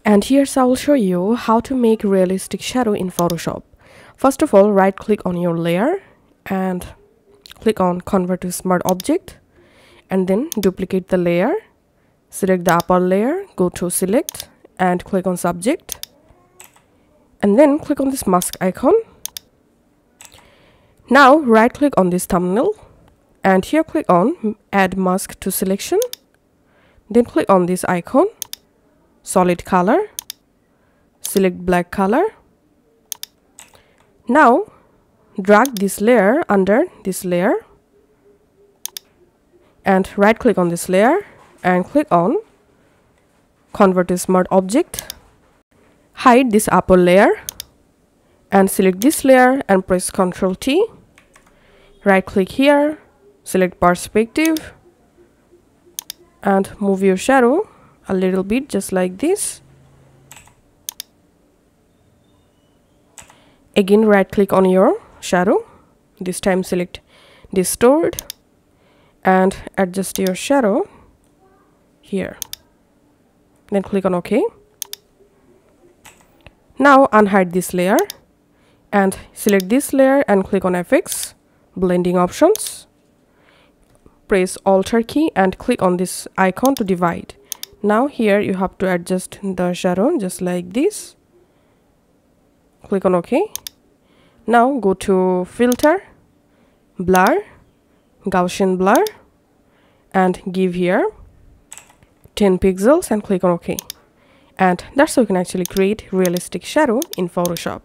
And here's I will show you how to make realistic shadow in Photoshop. First of all, right click on your layer and click on convert to smart object, and then duplicate the layer. Select the upper layer, go to select and click on subject, and then click on this mask icon. Now right click on this thumbnail and here click on add mask to selection, then click on this icon, solid color, select black color. Now drag this layer under this layer and right click on this layer and click on convert to smart object. Hide this upper layer and select this layer and press Ctrl T. Right click here, select perspective and move your shadow a little bit just like this. Again right click on your shadow, this time select distort and adjust your shadow here, then click on OK. Now unhide this layer and select this layer and click on FX, blending options, press Alt key and click on this icon to divide. Now here you have to adjust the shadow just like this, click on OK. Now go to filter, blur, Gaussian blur and give here 10 pixels and click on OK. And that's how you can actually create realistic shadow in Photoshop.